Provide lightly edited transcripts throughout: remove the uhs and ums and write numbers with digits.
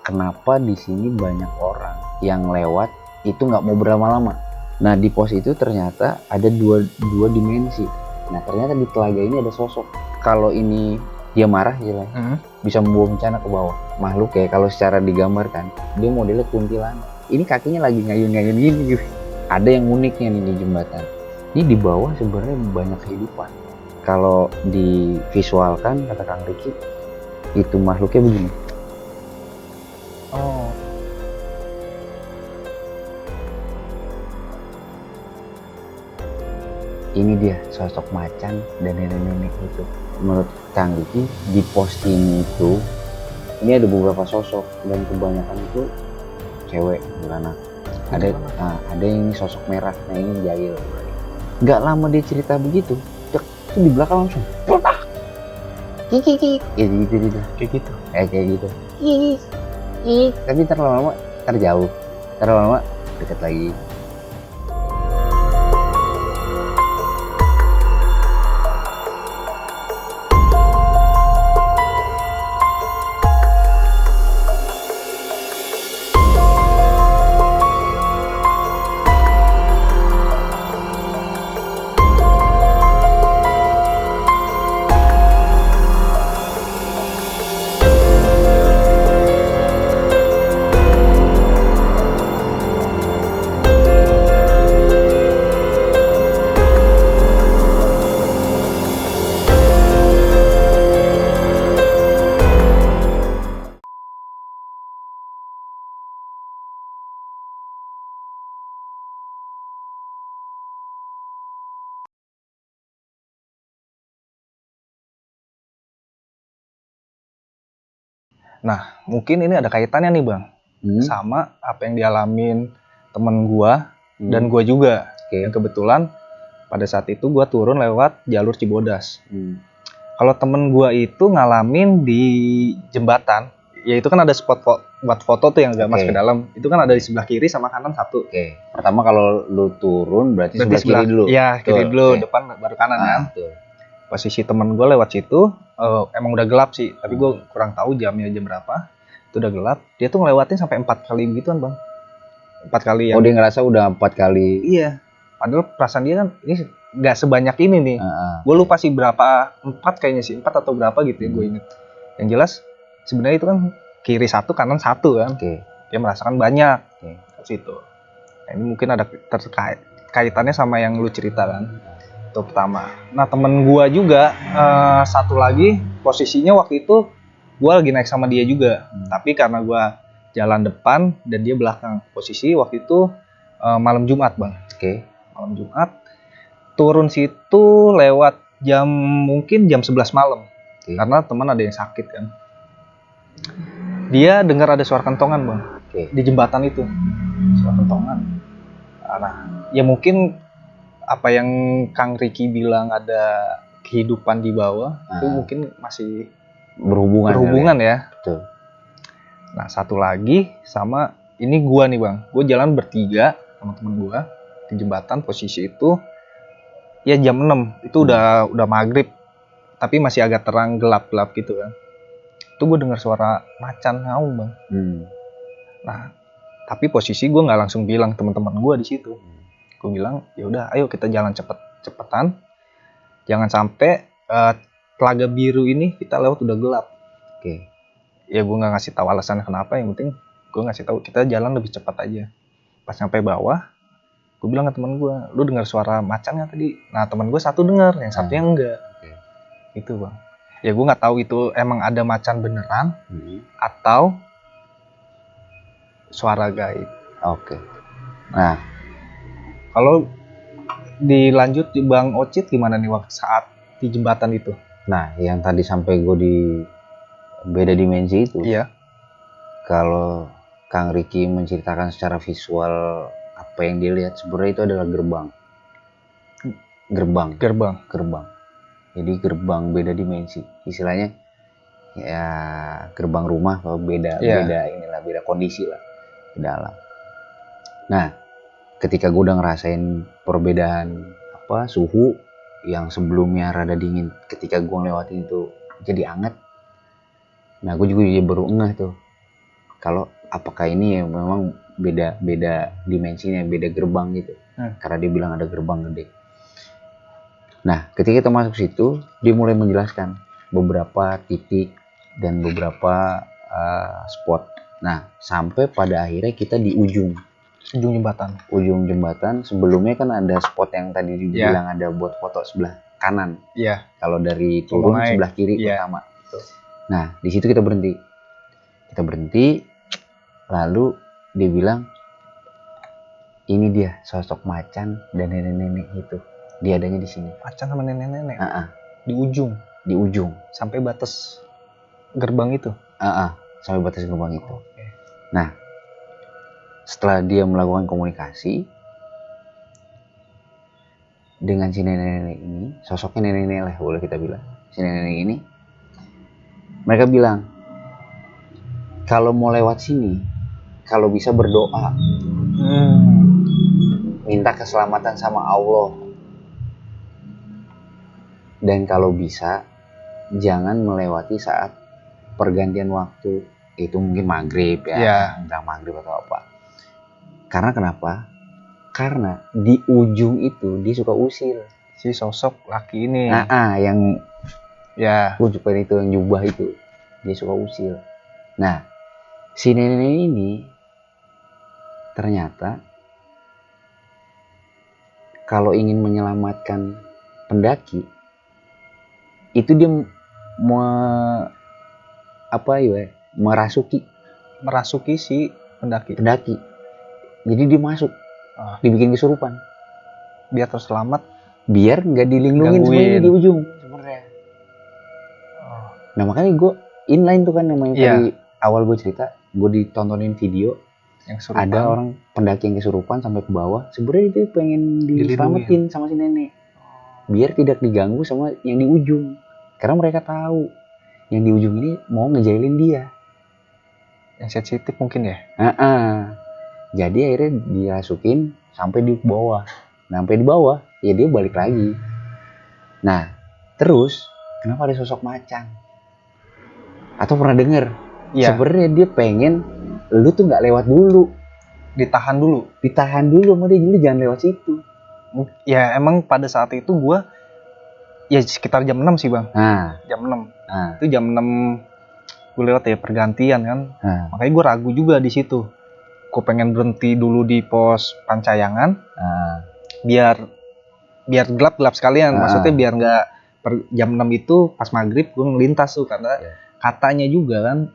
kenapa di sini banyak orang yang lewat itu nggak mau berlama-lama. Nah di pos itu ternyata ada dua dimensi. Nah ternyata di telaga ini ada sosok. Kalau ini dia marah ya bisa membawa bencana ke bawah. Makhluk ya kalau secara digambarkan dia modelnya kuntilanak. Ini kakinya lagi ngayun-ngayun gini gitu. Ada yang uniknya nih di jembatan. Ini di bawah sebenarnya banyak kehidupan. Kalau divisualkan kata Kang Riki itu makhluknya begini. Oh. Ini dia sosok macan dan nenek-nenek itu. Menurut Kang Riki di pos ini itu ini ada beberapa sosok dan kebanyakan itu cewek anak. Ada yang ini sosok merah, nah ini jahil. Gak lama dia cerita begitu, itu di belakang langsung petak kiki kayak gitu tapi terlalu lama terjauh, terlalu lama deket lagi. Nah, mungkin ini ada kaitannya nih Bang, sama apa yang dialamin temen gua dan gua juga. Yang kebetulan pada saat itu gua turun lewat jalur Cibodas. Kalau temen gua itu ngalamin di jembatan, yaitu kan ada spot buat foto tuh yang agak masuk ke dalam. Itu kan ada di sebelah kiri sama kanan satu. Pertama kalau lu turun berarti sebelah kiri dulu. Iya, kiri dulu, depan baru kanan kan. Posisi temen gue lewat situ emang udah gelap sih, tapi gue kurang tahu jamnya jam berapa. Itu udah gelap, dia tuh ngelewatin sampai 4 kali gituan Bang. 4 kali yang... Oh dia ngerasa udah 4 kali. Iya, padahal perasaan dia kan ini gak sebanyak ini nih. Gue lupa sih berapa, 4 kayaknya sih, 4 atau berapa gitu ya gue inget. Yang jelas sebenarnya itu kan kiri satu kanan satu kan. Dia merasakan banyak ke situ. Nah, ini mungkin ada kaitannya sama yang lu cerita kan. Itu pertama. Nah temen gue juga satu lagi posisinya waktu itu gue lagi naik sama dia juga, tapi karena gue jalan depan dan dia belakang. Posisi waktu itu malam Jumat Bang. Malam Jumat turun situ lewat mungkin jam 11 malam. Karena teman ada yang sakit kan. Dia dengar ada suara kentongan Bang. Di jembatan itu suara kentongan. Nah ya mungkin apa yang Kang Riki bilang ada kehidupan di bawah itu mungkin masih berhubungan ya. Betul. Nah satu lagi sama ini gua nih Bang, gua jalan bertiga sama temen gua di jembatan. Posisi itu ya jam 6 itu udah maghrib tapi masih agak terang gelap gitu kan. Itu gua dengar suara macan ngaum Bang. Nah tapi posisi gua nggak langsung bilang teman-teman gua di situ. Gue bilang ya udah ayo kita jalan cepetan, jangan sampai telaga biru ini kita lewat udah gelap. Ya gue nggak ngasih tahu alasannya kenapa, yang penting gue ngasih tahu kita jalan lebih cepat aja. Pas sampai bawah gue bilang ke teman gue, lu dengar suara macan nggak tadi? Nah teman gue satu dengar, yang satunya enggak. Itu Bang, ya gue nggak tahu itu emang ada macan beneran atau suara gaib. Nah kalau dilanjut di Bang Ocit gimana nih waktu saat di jembatan itu? Nah yang tadi sampai gue di beda dimensi itu. Iya. Kalau Kang Riki menceritakan secara visual apa yang dia lihat, sebenarnya itu adalah gerbang. Jadi gerbang beda dimensi. Istilahnya ya gerbang rumah beda kondisi lah di dalam. Nah, ketika gue udah ngerasain perbedaan suhu yang sebelumnya rada dingin, ketika gue ngelewatin itu jadi anget. Nah gue juga baru ngeh tuh kalau apakah ini ya memang beda dimensinya, beda gerbang gitu. Karena dia bilang ada gerbang gede. Nah, ketika kita masuk situ, dia mulai menjelaskan beberapa titik dan beberapa spot. Nah, sampai pada akhirnya kita di ujung jembatan. Sebelumnya kan ada spot yang tadi dibilang ada buat foto sebelah kanan. Kalau dari turun sebelah kiri pertama. Nah, di situ kita berhenti. Lalu dia bilang, ini dia sosok macan dan nenek-nenek itu. Dia adanya di sini. Macan sama nenek-nenek. Di ujung. Sampai batas gerbang itu. Sampai batas gerbang itu. Nah, setelah dia melakukan komunikasi dengan si nenek-nenek ini, sosoknya nenek-nenek lah boleh kita bilang, si nenek-nenek ini, mereka bilang kalau mau lewat sini, kalau bisa berdoa, minta keselamatan sama Allah, dan kalau bisa jangan melewati saat pergantian waktu, itu mungkin maghrib menjelang maghrib atau apa. Karena kenapa? Karena di ujung itu dia suka usil si sosok laki ini. Yang lucukan itu, yang jubah itu, dia suka usil. Nah, si nenek ini ternyata kalau ingin menyelamatkan pendaki itu dia merasuki si pendaki. Jadi dia masuk, dibikin kesurupan biar terselamat, biar nggak dilindungin semuanya di ujung sebenarnya. Nah, makanya gue inline tuh kan namanya tadi awal gue cerita, gue ditontonin video yang ada orang pendaki yang kesurupan sampai ke bawah. Sebenarnya itu pengen diselamatin sama si nenek, biar tidak diganggu sama yang di ujung, karena mereka tahu yang di ujung ini mau ngejailin dia, yang sensitif mungkin ya. Jadi akhirnya dirasukin sampai di bawah. Nah, sampai di bawah ya dia balik lagi. Nah, terus kenapa ada sosok macan? Atau pernah denger? Sebenarnya dia pengen lu tuh nggak lewat dulu, ditahan dulu sama dia, lu jangan lewat situ. Ya emang pada saat itu gua sekitar jam 6 sih bang. Jam 6. Itu jam 6 gue lewat ya pergantian kan. Makanya gue ragu juga di situ. Gue pengen berhenti dulu di pos Pancayangan. Biar gelap sekalian. Maksudnya biar nggak jam 6 itu pas maghrib gue ngelintas tuh, karena katanya juga kan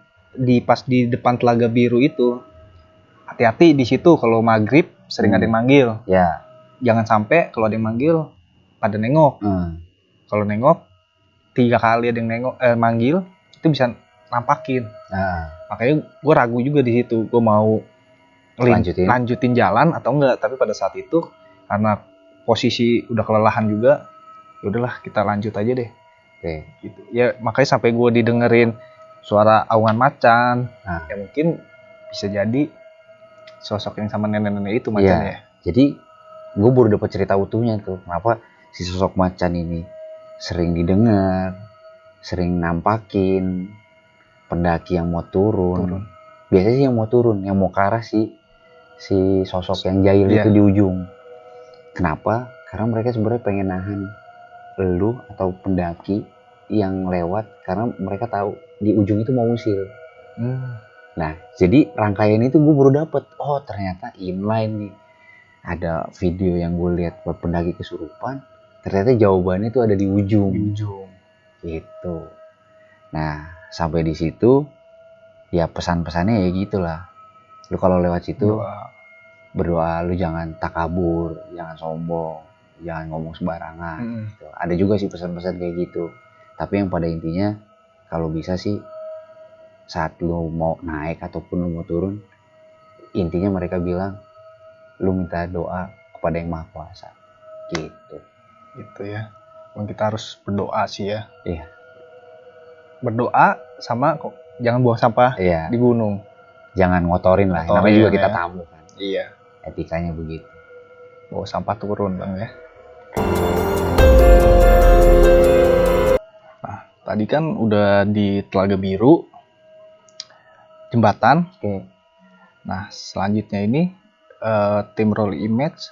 pas di depan Telaga Biru itu hati-hati di situ kalau maghrib sering ada yang manggil. Jangan sampai kalau ada yang manggil pada nengok. Kalau nengok 3 kali ada yang manggil itu bisa nampakin. Makanya gue ragu juga di situ. Gue mau lanjutin jalan atau enggak, tapi pada saat itu karena posisi udah kelelahan juga, ya udahlah kita lanjut aja deh. Gitu. Ya makanya sampai gue didengerin suara aungan macan. Ya mungkin bisa jadi sosok yang sama nenek-nenek itu macan ya. Jadi gue baru dapat cerita utuhnya tuh, kenapa si sosok macan ini sering didengar, sering nampakin pendaki yang mau turun. Biasanya sih yang mau turun, yang mau ke arah si sosok yang jahil itu di ujung. Kenapa? Karena mereka sebenarnya pengen nahan lu atau pendaki yang lewat, karena mereka tahu di ujung itu mau usil. Nah, jadi rangkaian itu gue baru dapet. Oh, ternyata inline nih. Ada video yang gue lihat buat pendaki kesurupan, ternyata jawabannya itu ada di ujung. Gitu. Nah, sampai di situ ya pesan-pesannya ya gitulah. Lu kalau lewat situ berdoa, lu jangan takabur, jangan sombong, jangan ngomong sembarangan. Gitu. Ada juga sih pesan-pesan kayak gitu. Tapi yang pada intinya kalau bisa sih saat lu mau naik ataupun lu mau turun, intinya mereka bilang lu minta doa kepada yang Maha Kuasa. Gitu ya. Kita harus berdoa sih ya. Iya. Berdoa sama kok jangan buang sampah di gunung. Jangan ngotorin lah. Namanya juga kita tamu kan. Iya. Etikanya begitu. Bawa sampah turun bang ya. Nah, tadi kan udah di Telaga Biru. jembatan. Oke. Nah, selanjutnya ini tim Roll Image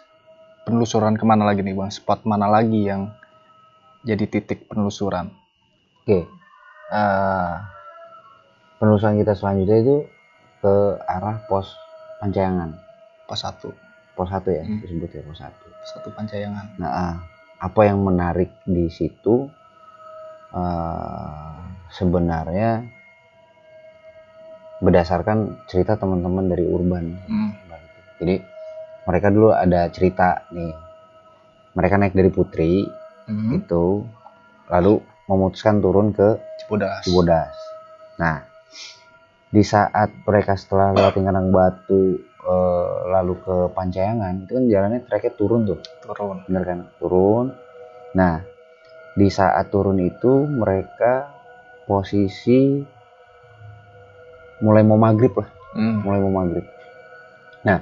penelusuran kemana lagi nih Bang? Spot mana lagi yang jadi titik penelusuran? Oke. Penelusuran kita selanjutnya itu ke arah pos Pancayangan. Pos 1. Pos 1 ya, disebut ya pos 1. Pos 1 Pancayangan. Nah, apa yang menarik di situ sebenarnya berdasarkan cerita teman-teman dari Urban. Jadi mereka dulu ada cerita nih, mereka naik dari Putri itu, lalu memutuskan turun ke Cibodas. Nah, di saat mereka setelah lewatin Kandang Batu lalu ke Pancayangan, itu kan jalannya treknya turun tuh. Bener kan? Turun. Nah, di saat turun itu mereka posisi mulai mau maghrib lah. Mulai mau maghrib. Nah,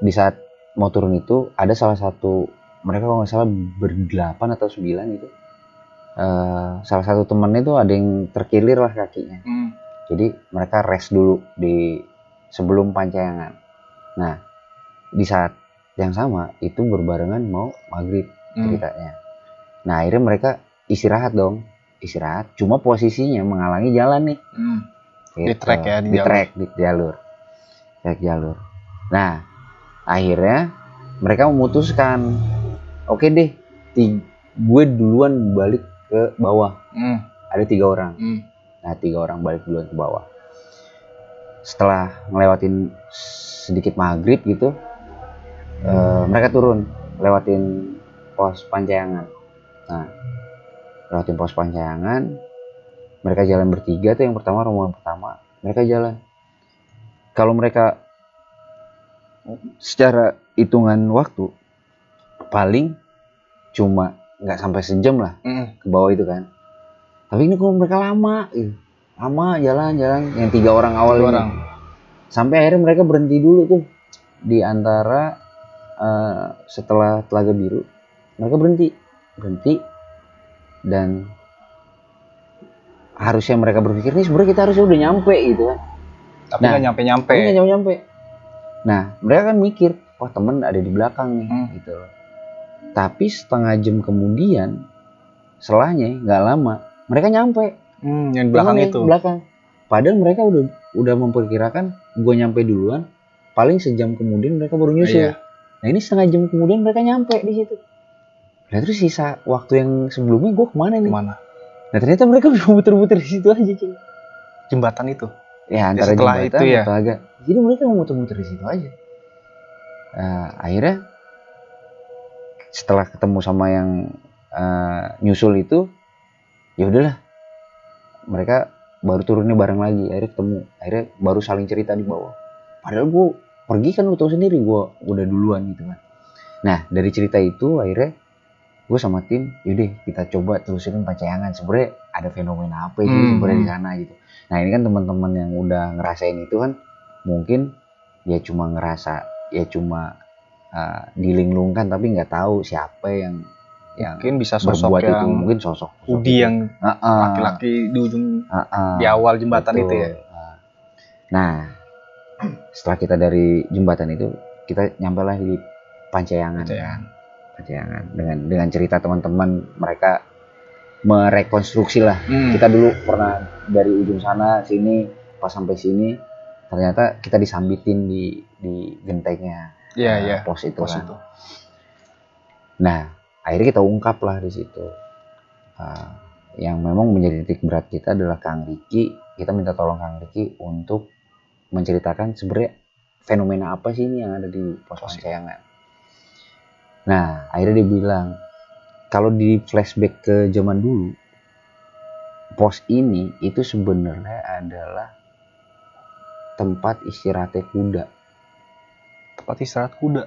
di saat mau turun itu ada salah satu, mereka kalau nggak salah ber-8 atau 9 gitu. Salah satu temennya itu ada yang terkilir lah kakinya. Jadi mereka rest dulu di sebelum Pancayangan. Nah, di saat yang sama itu berbarengan mau maghrib ceritanya. Nah, akhirnya mereka istirahat dong. Istirahat, cuma posisinya menghalangi jalan nih. Gitu. Di trek ya, di jalur. Trek jalur. Nah, akhirnya mereka memutuskan, oke deh, gue duluan balik ke bawah. Ada 3 orang. Nah, 3 orang balik duluan ke bawah. Setelah ngelewatin sedikit maghrib gitu, mereka turun, lewatin pos Pancayangan. Nah, lewatin pos Pancayangan, mereka jalan bertiga tuh, yang pertama, rombongan pertama, mereka jalan. Kalau mereka secara hitungan waktu paling cuma nggak sampai sejam lah ke bawah itu kan. Tapi ini kalau mereka lama jalan yang 3 orang awal ini. Sampai akhirnya mereka berhenti dulu tuh di antara setelah Telaga Biru. Mereka berhenti dan harusnya mereka berpikir nih sebenarnya kita harusnya udah nyampe gitu kan. Tapi nggak nyampe. Nah, mereka kan mikir, wah temen ada di belakang nih gitu. Tapi setengah jam kemudian, setelahnya nggak lama, mereka nyampe. Yang belakang itu. Padahal mereka udah memperkirakan gue nyampe duluan, paling sejam kemudian mereka baru nyusul. Iya. Nah, ini setengah jam kemudian mereka nyampe di situ. Nah, terus sisa waktu yang sebelumnya gue kemana nih? Nah, ternyata mereka udah muter-muter di situ aja, Cing. Jembatan itu. Ya, antara setelah jembatan itu ya. Telaga. Jadi mereka mau muter-muter di situ aja. Akhirnya setelah ketemu sama yang nyusul itu, ya udahlah, mereka baru turunnya bareng lagi. Akhirnya ketemu, akhirnya baru saling cerita di bawah. Padahal gue pergi kan, lu tau sendiri gue udah duluan gitu kan. Nah, dari cerita itu akhirnya gue sama tim, yaudah kita coba telusurin Pancayangan. Sebenarnya ada fenomena apa sih sebenarnya di sana gitu. Nah, ini kan teman-teman yang udah ngerasain itu kan, mungkin ya cuma ngerasa, ya cuma dilinglungkan, tapi nggak tahu siapa yang mungkin bisa sosok yang itu. Mungkin sosok Udi yang laki-laki di ujung di awal jembatan itu ya. Nah, setelah kita dari jembatan itu, kita nyampe lah di Pancayangan. Dengan cerita teman-teman, mereka merekonstruksi lah. Kita dulu pernah dari ujung sana sini, pas sampai sini ternyata kita disambitin di gentengnya. Pos itu. Nah, akhirnya kita ungkap lah di situ. Yang memang menjadi titik berat kita adalah Kang Riki. Kita minta tolong Kang Riki untuk menceritakan sebenarnya fenomena apa sih ini yang ada di pos Pancayangan. Nah, akhirnya dia bilang, kalau di flashback ke zaman dulu, pos ini itu sebenarnya adalah tempat istirahatnya kuda. Tempat istirahat kuda.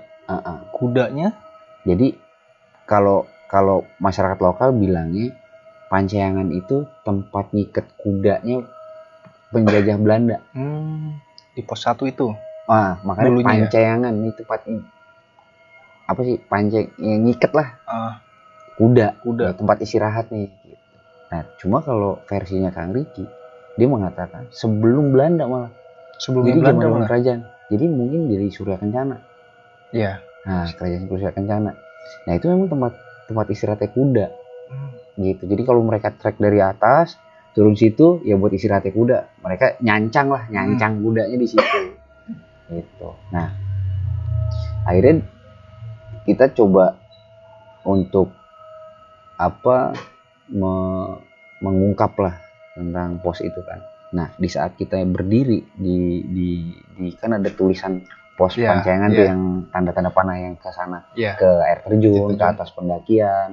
Kudanya? Jadi kalau masyarakat lokal bilangnya, Pancayangan itu tempat nyiket kudanya penjajah Belanda. Di pos 1 itu. Makanya dulunya Pancayangan ini tempatnya apa sih, pancing yang nyiket lah. Kuda. Tempat istirahat nih. Nah, cuma kalau versinya Kang Riki, dia mengatakan sebelum Belanda malah. Sebelumnya Jadi Belanda zaman malah. kerajaan. Jadi mungkin dari Surya Kencana. Iya. Nah, kerajaan Surya Kencana. Nah, itu memang tempat istirahatnya kuda. Gitu. Jadi kalau mereka trek dari atas, turun situ ya buat istirahatnya kuda. Mereka nyancang kudanya di situ. Gitu. Nah, akhirnya kita coba untuk mengungkap lah tentang pos itu kan. Nah, di saat kita berdiri di kan ada tulisan pos Pancengan tuh yang tanda-tanda panah yang ke sana, ke air terjun, ke atas pendakian,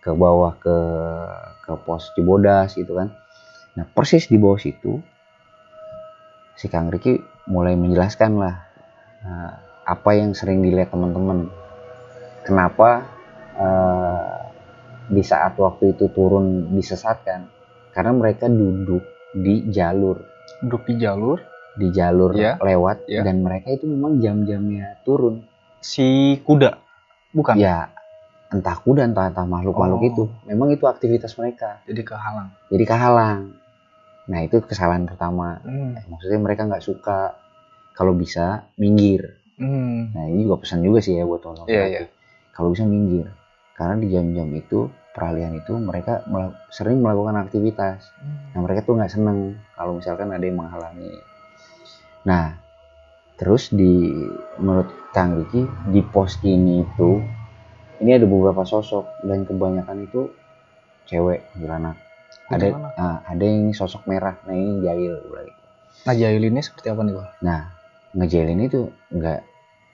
ke bawah ke pos Cibodas gitu kan. Nah, persis di bawah situ si Kang Riki mulai menjelaskan lah apa yang sering dilihat teman-teman. Kenapa di saat waktu itu turun disesatkan? Karena mereka duduk di jalur lewat dan mereka itu memang jam-jamnya turun. Si kuda bukan? Ya, entah kuda entah makhluk-makhluk itu. Memang itu aktivitas mereka. Jadi kehalang. Nah, itu kesalahan pertama. Maksudnya mereka nggak suka kalau bisa minggir. Nah, ini juga pesan juga sih ya buat teman-teman. Kalau bisa minggir. Karena di jam-jam itu peralihan itu mereka sering melakukan aktivitas. Nah, mereka tuh nggak seneng kalau misalkan ada yang menghalangi. Nah, terus menurut Kang Riki di pos ini ada beberapa sosok dan kebanyakan itu cewek anak. Ada yang sosok merah. Nah, ini jahil. Nah, jahil ini seperti apa nih, Bang? Nah, ngejahil ini tuh nggak,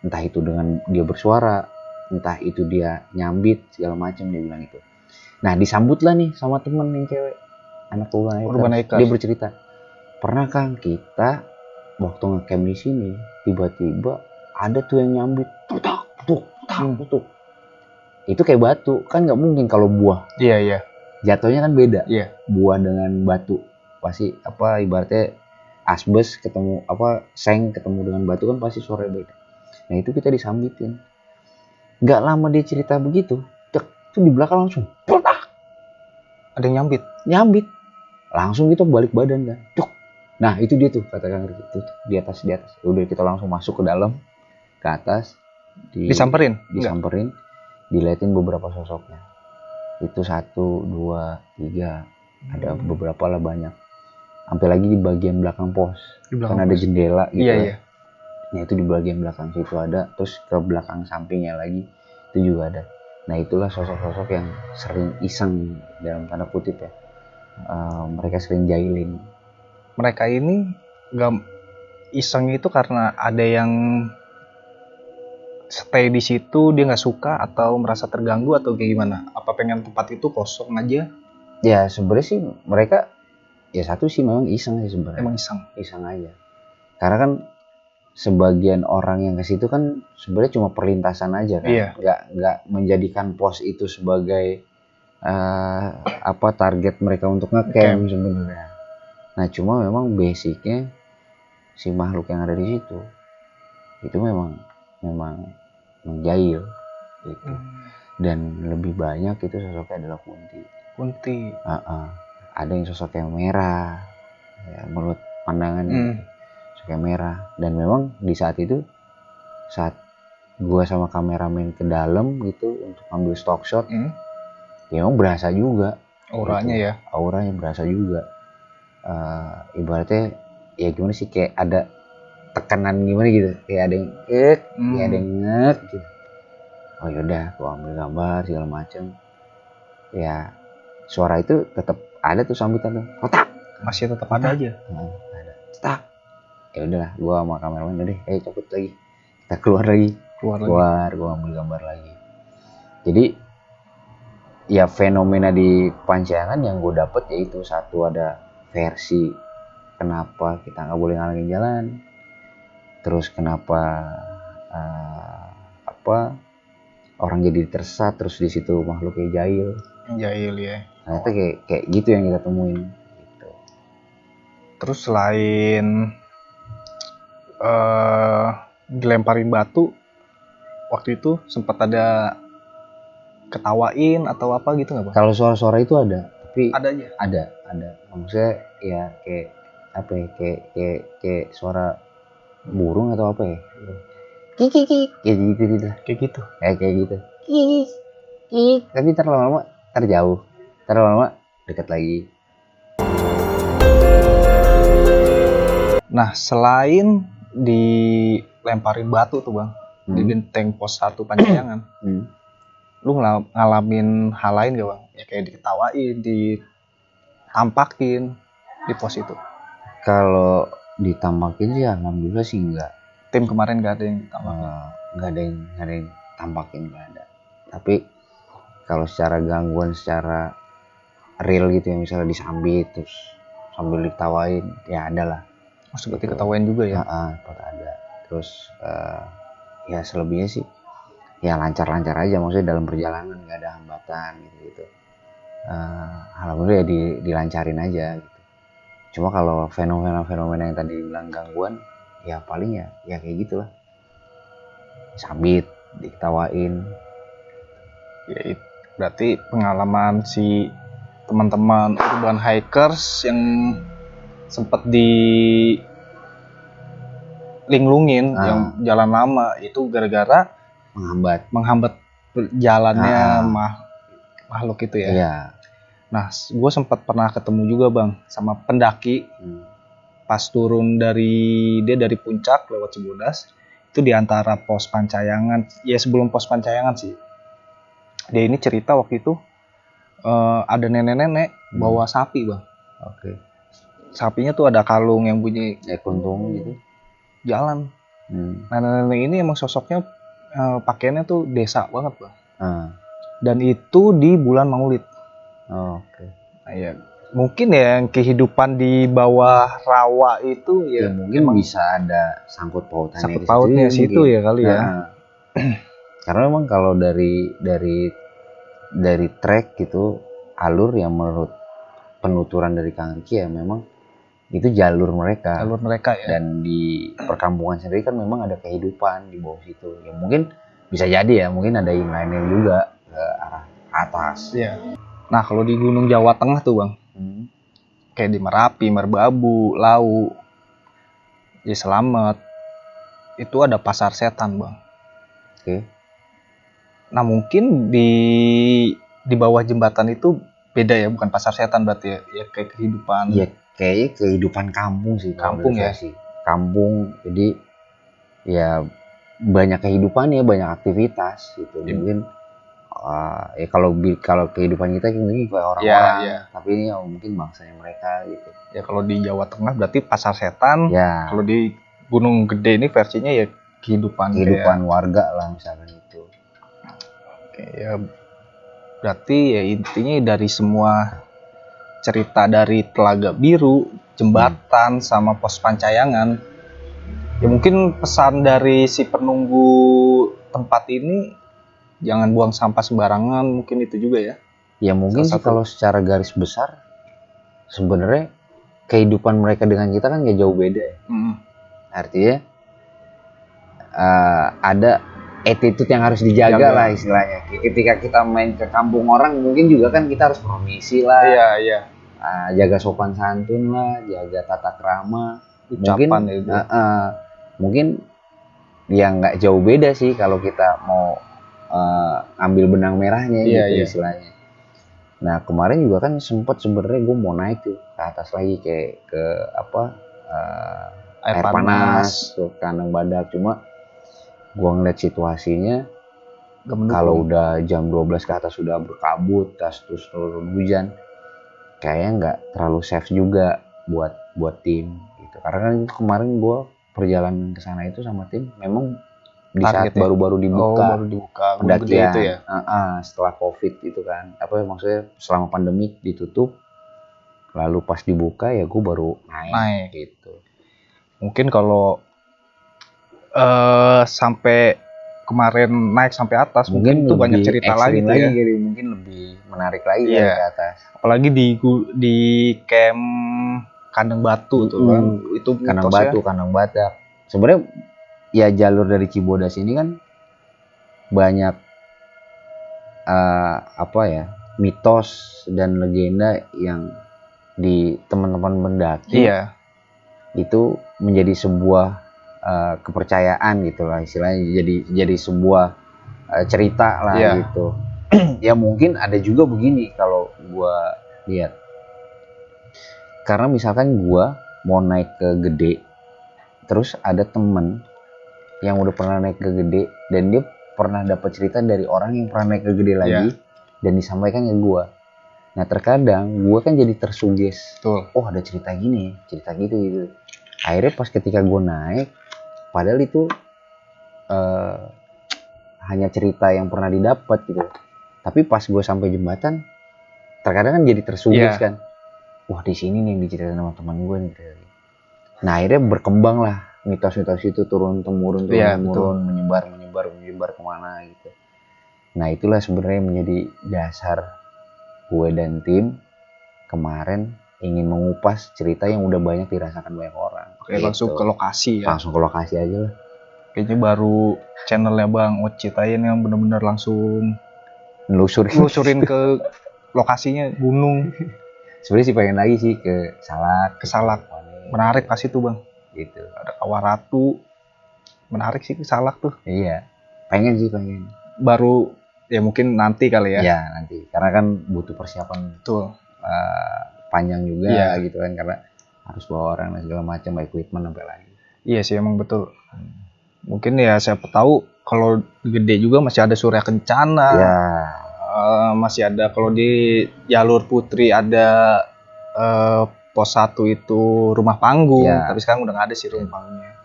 entah itu dengan dia bersuara, entah itu dia nyambit segala macam, dia bilang itu. Nah, disambutlah nih sama temen yang cewek, anak Urban Acres. Dia bercerita, pernah Kang kita waktu ngecamp di sini tiba-tiba ada tuh yang nyambit, tutuk. Itu kayak batu, kan nggak mungkin kalau buah. Iya. Jatuhnya kan beda. Iya. Buah dengan batu pasti ibaratnya asbes ketemu seng ketemu dengan batu kan pasti suaranya beda. Nah, itu kita disambitin. Nggak lama dia cerita begitu, tuh di belakang langsung ada yang nyambit. Langsung kita balik badan kan. Nah, itu dia tuh kata Kang Riki tuh di atas. Udah kita langsung masuk ke dalam, ke atas, disamperin, diliatin beberapa sosoknya. Itu 1, 2, 3, ada beberapa lah banyak. Sampai lagi di bagian belakang pos. Kan ada jendela gitu. Iya. Nah, itu di bagian belakang situ ada, terus ke belakang sampingnya lagi itu juga ada. Nah, itulah sosok-sosok yang sering iseng dalam tanda kutip ya. Mereka sering jahilin. Mereka ini nggak iseng itu karena ada yang stay di situ dia nggak suka atau merasa terganggu atau kayak gimana? Apa pengen tempat itu kosong aja? Ya, sebenarnya sih mereka ya satu sih memang iseng sih sebenarnya. Emang iseng aja. Karena kan sebagian orang yang ke situ kan sebenarnya cuma perlintasan aja kan. Iya. Nggak menjadikan pos itu sebagai target mereka untuk ngecamp sebenarnya. Nah, cuma memang basicnya si makhluk yang ada di situ itu memang menjahil gitu. Dan lebih banyak itu sosoknya adalah kunti. Ada yang sosoknya merah ya, menurut pandangan sosoknya merah. Dan memang di saat itu saat gua sama kameramen ke dalam gitu untuk ambil stock shot, ya emang berasa juga auranya gitu. Auranya berasa juga. Ibaratnya ya gimana sih, kayak ada tekanan gimana gitu, kayak ada yang kayak ada yang ngek gitu. Oh yaudah, gua ambil gambar segala macem. Ya suara itu tetap ada tuh sambutan tuh, kotak masih tetap ada aja. Ada kotak. Ya udahlah, gua sama kameramen udah cabut lagi, kita keluar lagi. Gua ambil gambar lagi. Jadi ya fenomena di Pancengan yang gue dapet yaitu satu, ada versi kenapa kita nggak boleh ngalangin jalan, terus kenapa orang jadi tersesat, terus di situ makhluknya jahil ya. Nah, itu kayak gitu yang kita temuin gitu. Terus selain dilemparin batu waktu itu sempat ada ketawain atau apa gitu nggak, Bang? Kalau suara-suara itu ada, tapi ada aja. Ada. Maksudnya ya kayak apa ya, kayak suara burung atau apa ya, kiki kayak gitu kayak gitu kiki, tapi terlalu lama terjauh, terlalu lama dekat lagi. Nah, selain dilemparin batu tuh bang, di benteng pos 1 Pancayangan, lu ngalamin hal lain gak bang? Ya kayak diketawain, ditampakin di pos itu. Kalau ditampakin sih alhamdulillah sih enggak. Tim kemarin gak ada yang ditampakin? Nggak ada yang tampakin, nggak ada. Tapi kalau secara gangguan secara real gitu ya, misalnya disambit terus sambil ditawain, ya ada lah. Seperti ketawain juga ya? Ada. Terus ya selebihnya sih ya lancar-lancar aja, maksudnya dalam perjalanan nggak ada hambatan gitu. Alhamdulillah ya dilancarin aja gitu. Cuma kalau fenomena yang tadi bilang gangguan, ya paling ya kayak gitulah, sambit, diketawain. Ya berarti pengalaman si teman-teman urban hikers yang sempat linglungin yang jalan lama itu gara-gara menghambat jalannya makhluk itu ya. Iya. Nah, gue sempat pernah ketemu juga bang sama pendaki pas turun dari puncak lewat Cibodas, itu di antara pos Pancayangan, ya sebelum pos Pancayangan sih. Dia ini cerita waktu itu ada nenek-nenek bawa sapi bang. Oke. Sapinya tuh ada kalung yang bunyi kuntung gitu. Jalan. Nah, nenek ini emang sosoknya pakaiannya tuh desa banget bang. Dan itu di bulan Maulid. Oke. Nah, ya mungkin ya kehidupan di bawah rawa itu ya mungkin bisa ada sangkut pautnya situ ya kali ya. Karena memang kalau dari trek gitu, alur yang menurut penuturan dari Kang Riki ya memang itu jalur mereka ya. Dan di perkampungan sendiri kan memang ada kehidupan di bawah situ. Ya mungkin bisa jadi ya, mungkin ada yang lainnya juga ke arah atas. Iya. Nah, kalau di Gunung Jawa Tengah tuh bang, kayak di Merapi, Merbabu, Lau, di Slamet, itu ada pasar setan bang. Oke. Nah, mungkin di bawah jembatan itu beda ya, bukan pasar setan berarti ya kayak kehidupan. Iya, kayak kehidupan kampung sih. Kampung ya. Kampung, jadi ya banyak kehidupannya, banyak aktivitas gitu. Mungkin ya kalau kehidupan kita mungkin kayak orang-orang, tapi ini ya mungkin bangsanya mereka gitu. Ya kalau di Jawa Tengah berarti pasar setan. Ya. Kalau di Gunung Gede ini versinya ya kehidupan warga lah misalkan itu. Oke, ya berarti ya intinya dari semua cerita dari Telaga Biru, jembatan sama pos Pancayangan, ya mungkin pesan dari si penunggu tempat ini jangan buang sampah sembarangan, mungkin itu juga ya. Ya mungkin sih kalau secara garis besar sebenarnya kehidupan mereka dengan kita kan gak jauh beda ya. Artinya ada attitude yang harus dijaga lah istilahnya. Ketika kita main ke kampung orang mungkin juga kan kita harus permisi lah. Iya. Jaga sopan santun lah, jaga tata krama. Ucapan mungkin ya nggak jauh beda sih kalau kita mau ambil benang merahnya gitu istilahnya. Nah kemarin juga kan sempet sebenarnya gue mau naik tuh ke atas lagi kayak ke air panas ke kandang badak, cuma gue ngeliat situasinya kalau udah jam 12 ke atas sudah berkabut, terus turun hujan, kayaknya nggak terlalu safe juga buat tim gitu. Karena kan kemarin gue perjalanan ke sana itu sama tim memang di saat baru-baru dibuka pendakian itu ya? Setelah COVID gitu kan, maksudnya selama pandemi ditutup, lalu pas dibuka ya gue baru naik gitu. Mungkin kalau sampai kemarin naik sampai atas mungkin itu banyak cerita lagi tuh ya. Jadi mungkin lebih menarik lagi ya ke atas. Apalagi di camp Kandang Batu tuh kan, itu Kandang Badak. Sebenarnya ya jalur dari Cibodas ini kan banyak mitos dan legenda yang di teman-teman mendaki itu menjadi sebuah kepercayaan gitulah istilahnya, jadi sebuah cerita lah gitu. Ya mungkin ada juga begini kalau gua lihat, karena misalkan gua mau naik ke Gede, terus ada temen yang udah pernah naik ke Gede dan dia pernah dapat cerita dari orang yang pernah naik ke Gede lagi dan disampaikan ke gua. Nah terkadang gua kan jadi tersuges. Oh ada cerita gini, cerita gitu. Akhirnya pas ketika gua naik, padahal itu hanya cerita yang pernah didapat gitu. Tapi pas gua sampai jembatan, terkadang kan jadi tersuges kan. Wah di sini nih yang diceritain sama teman gua nih. Nah akhirnya berkembang lah mitos-mitos itu turun temurun menyebar kemana gitu. Nah itulah sebenarnya menjadi dasar gue dan tim kemarin ingin mengupas cerita yang udah banyak dirasakan banyak orang. Oke, gitu. Langsung ke lokasi ya. Langsung ke lokasi aja lah. Kayaknya baru channelnya Bang Ocit aja yang benar-benar langsung nelusurin ke lokasinya gunung. Sebenarnya sih pengen lagi sih ke Salak. Menarik pasti tuh Bang. Gitu. Ada Kawah Ratu. Menarik sih ke Salak tuh. Iya. Pengen. Baru ya mungkin nanti kali ya. Iya, nanti. Karena kan butuh persiapan panjang juga gitu kan, karena harus bawa orang dan segala macam, equipment sampai lagi. Iya sih emang betul. Mungkin ya siapa tahu kalau Gede juga masih ada Surya Kencana. Iya. Masih ada kalau di jalur Putri ada pos 1 itu rumah panggung, tapi sekarang udah nggak ada sih rumah panggungnya.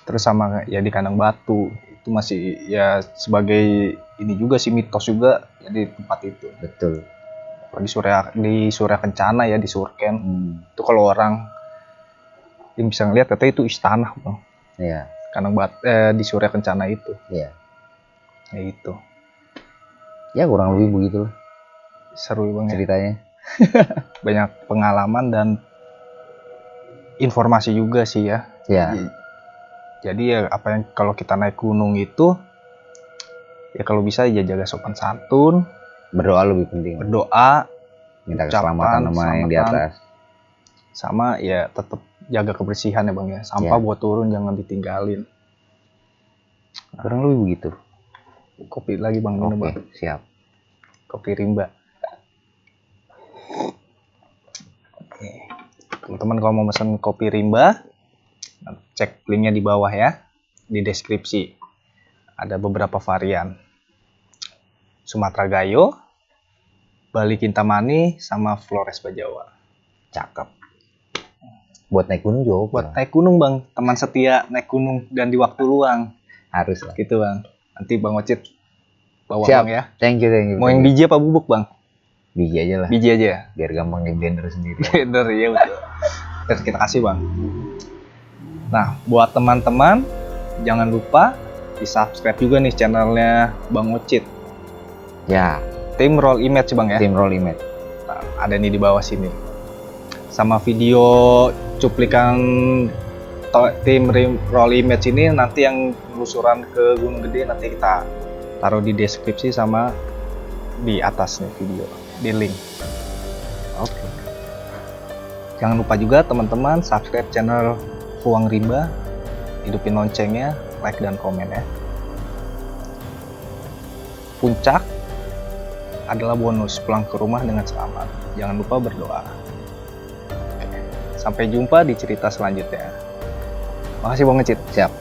Terus sama ya di Kandang Batu itu masih ya sebagai ini juga sih mitos juga ya di tempat itu. Betul. Di Surya Kencana ya di Surken itu kalau orang yang bisa ngeliat katanya itu istana Bang. Iya. Kandang Batu di Surya Kencana itu. Iya. Ya itu. Ya kurang lebih begitulah. Seru Bang ceritanya. Banyak pengalaman dan informasi juga sih ya. Iya. Jadi ya apa yang kalau kita naik gunung itu ya kalau bisa ya jaga sopan santun, berdoa lebih penting. Berdoa, minta keselamatan sama yang di atas. Sama ya tetap jaga kebersihan ya Bang ya. Sampah buat turun jangan ditinggalin. Kurang lebih begitu. Kopi lagi Bang minum Bang. Siap. Kopi Rimba. Oke. Teman-teman kalau mau pesan kopi Rimba, cek linknya di bawah ya, di deskripsi. Ada beberapa varian. Sumatera Gayo, Bali Kintamani, sama Flores Bajawa. Cakep. Buat naik gunung juga. Buat naik gunung Bang, teman setia naik gunung dan di waktu luang. Harus lah. Gitu Bang. Nanti Bang Ocit bawa Siap. Bang ya. Thank you. Mau yang biji apa bubuk Bang? Biji aja lah. Biji aja. Biar gampang di blender sendiri. Blender ya betul. Terus kita kasih Bang. Nah, buat teman-teman jangan lupa di subscribe juga nih channelnya Bang Ocit. Ya. Tim Roll Image Bang ya. Tim Roll Image. Nah, ada nih di bawah sini. Sama video cuplikan tim Roll Image ini nanti yang lusuran ke Gunung Gede nanti kita taruh di deskripsi sama di atas nih video, di link. Oke. Jangan lupa juga teman-teman subscribe channel Fuang Rimba, hidupin loncengnya, like dan komen ya. Puncak adalah bonus pulang ke rumah dengan selamat. Jangan lupa berdoa. Sampai jumpa di cerita selanjutnya. Makasih Bang Ocit. Siap.